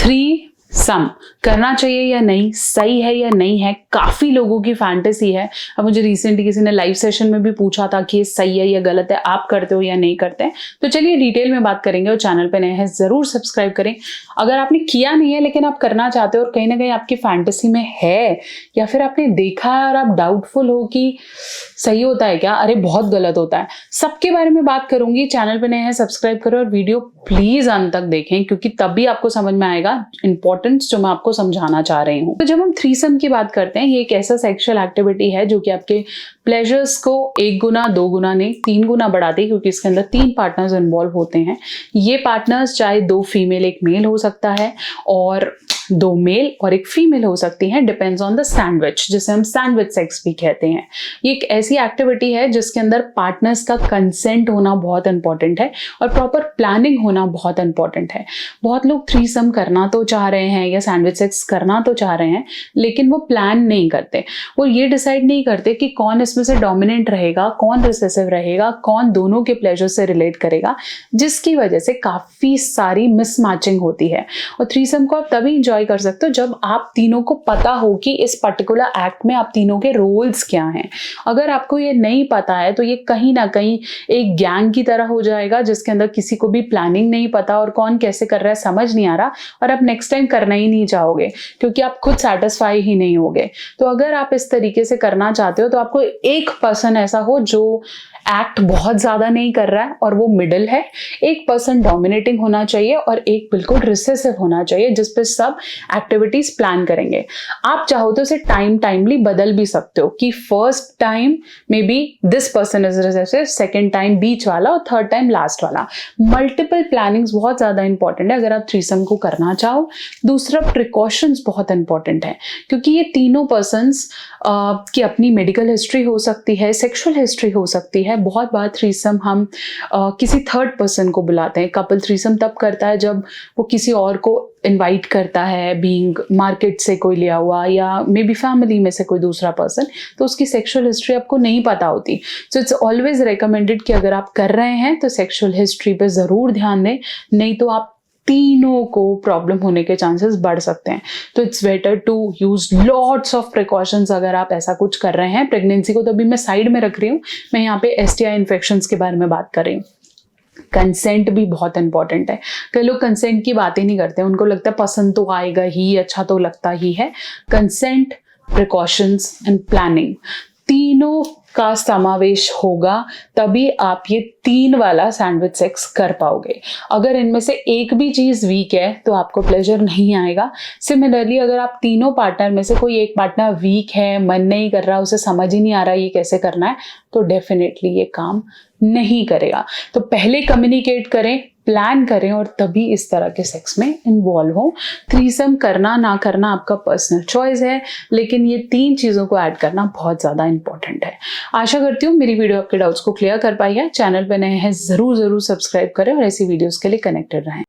Three सम करना चाहिए या नहीं, सही है या नहीं है, काफी लोगों की फैंटेसी है। अब मुझे रिसेंटली किसी ने लाइव सेशन में भी पूछा था कि ये सही है या गलत है, आप करते हो या नहीं करते हैं। तो चलिए डिटेल में बात करेंगे। और चैनल पे नए हैं जरूर सब्सक्राइब करें। अगर आपने किया नहीं है लेकिन आप करना चाहते हो और कहीं ना कहीं आपकी फैंटेसी में है, या फिर आपने देखा है और आप डाउटफुल हो कि सही होता है क्या, अरे बहुत गलत होता है, सबके बारे में बात करूंगी। चैनल पे नए हैं सब्सक्राइब करो और वीडियो प्लीज अंत तक देखें, क्योंकि तभी आपको समझ में आएगा इंपॉर्टेंस जो मैं आपको समझाना चाह रही हूँ। तो जब हम थ्रीसम की बात करते हैं, ये एक ऐसा सेक्सुअल एक्टिविटी है जो कि आपके प्लेजर्स को 1 गुना 2 गुना नहीं 3 गुना बढ़ाती है, क्योंकि इसके अंदर 3 पार्टनर्स इन्वॉल्व होते हैं। ये पार्टनर्स चाहे 2 फीमेल 1 मेल हो सकता है, और 2 मेल और 1 फीमेल हो सकती है, डिपेंड्स ऑन द सैंडविच, जिसे हम सैंडविच सेक्स भी कहते हैं। ये एक ऐसी एक्टिविटी है जिसके अंदर पार्टनर्स का कंसेंट होना बहुत इंपॉर्टेंट है और प्रॉपर प्लानिंग होना बहुत इंपॉर्टेंट है। बहुत लोग थ्रीसम करना तो चाह रहे हैं या सैंडविच सेक्स करना तो चाह रहे हैं, लेकिन वो प्लान नहीं करते। वो ये डिसाइड नहीं करते कि कौन इसमें से डोमिनेंट रहेगा, कौन रिसेसिव रहेगा, कौन दोनों के प्लेजर से रिलेट करेगा, जिसकी वजह से काफी सारी मिसमैचिंग होती है। और थ्रीसम को आप तभी इंजॉय कर सकते हो जब आप तीनों को पता हो कि इस पर्टिकुलर एक्ट में आप तीनों के रोल्स क्या हैं। अगर आपको ये नहीं पता है तो ये कहीं ना कहीं एक गैंग की तरह हो जाएगा, जिसके अंदर किसी को भी प्लानिंग नहीं पता और कौन कैसे कर रहा है समझ नहीं आ रहा, और आप नेक्स्ट टाइम करना ही नहीं चाहोगे क्योंकि आप खुद सेटिस्फाई ही नहीं होगे। तो अगर आप इस तरीके से करना चाहते हो तो आपको एक पर्सन ऐसा हो जो एक्ट बहुत ज्यादा नहीं कर रहा है और वो मिडिल है, 1% डोमिनेटिंग होना चाहिए और एक बिल्कुल रिसेसिव होना चाहिए, जिस पे सब एक्टिविटीज प्लान करेंगे। आप चाहो तो इसे टाइमली बदल भी सकते हो कि first time may be this person is recessive, second time बीच वाला और थर्ड टाइम लास्ट वाला। मल्टीपल प्लानिंग्स बहुत ज्यादा इंपॉर्टेंट है अगर आप थ्रीसम को करना चाहो। दूसरा, प्रिकॉशंस बहुत इंपॉर्टेंट है, क्योंकि ये तीनों पर्सन्स की अपनी मेडिकल हिस्ट्री हो सकती है, सेक्सुअल हिस्ट्री हो सकती है। बहुत बार थ्रीसम हम किसी थर्ड पर्सन को बुलाते हैं। कपल थ्रीसम तब करता है जब वो किसी और को इनवाइट करता है, बीइंग मार्केट से कोई लिया हुआ या मे बी फैमिली में से कोई दूसरा पर्सन, तो उसकी सेक्सुअल हिस्ट्री आपको नहीं पता होती। सो इट्स ऑलवेज रिकमेंडेड कि अगर आप कर रहे हैं तो सेक्सुअल हिस्ट्री पे जरूर ध्यान दें, नहीं तो आप तीनों को प्रॉब्लम होने के चांसेस बढ़ सकते हैं। तो it's better to use lots of precautions अगर आप ऐसा कुछ कर रहे हैं। प्रेगनेंसी को तो अभी मैं साइड में रख रही हूँ, मैं यहाँ पे एसटीआई इन्फेक्शंस के बारे में बात कर रही हूँ। कंसेंट भी बहुत इंपॉर्टेंट है। कई लोग कंसेंट की बात ही नहीं करते, उनको लगता है पसंद तो आएगा ही, अच्छा तो लगता ही है। कंसेंट, प्रिकॉशंस एंड प्लानिंग तीनों का समावेश होगा, तभी आप ये 3 वाला सैंडविच सेक्स कर पाओगे। अगर इनमें से एक भी चीज वीक है तो आपको प्लेजर नहीं आएगा। सिमिलरली अगर आप तीनों पार्टनर में से कोई एक पार्टनर वीक है, मन नहीं कर रहा, उसे समझ ही नहीं आ रहा ये कैसे करना है, तो डेफिनेटली ये काम नहीं करेगा। तो पहले कम्युनिकेट करें, प्लान करें और तभी इस तरह के सेक्स में इन्वॉल्व हो। थ्रीसम करना ना करना आपका पर्सनल चॉइस है, लेकिन ये 3 चीजों को ऐड करना बहुत ज्यादा इंपॉर्टेंट है। आशा करती हूँ मेरी वीडियो आपके डाउट्स को क्लियर कर पाई है। चैनल पे नए हैं जरूर सब्सक्राइब करें और ऐसी वीडियोस के लिए कनेक्टेड रहें।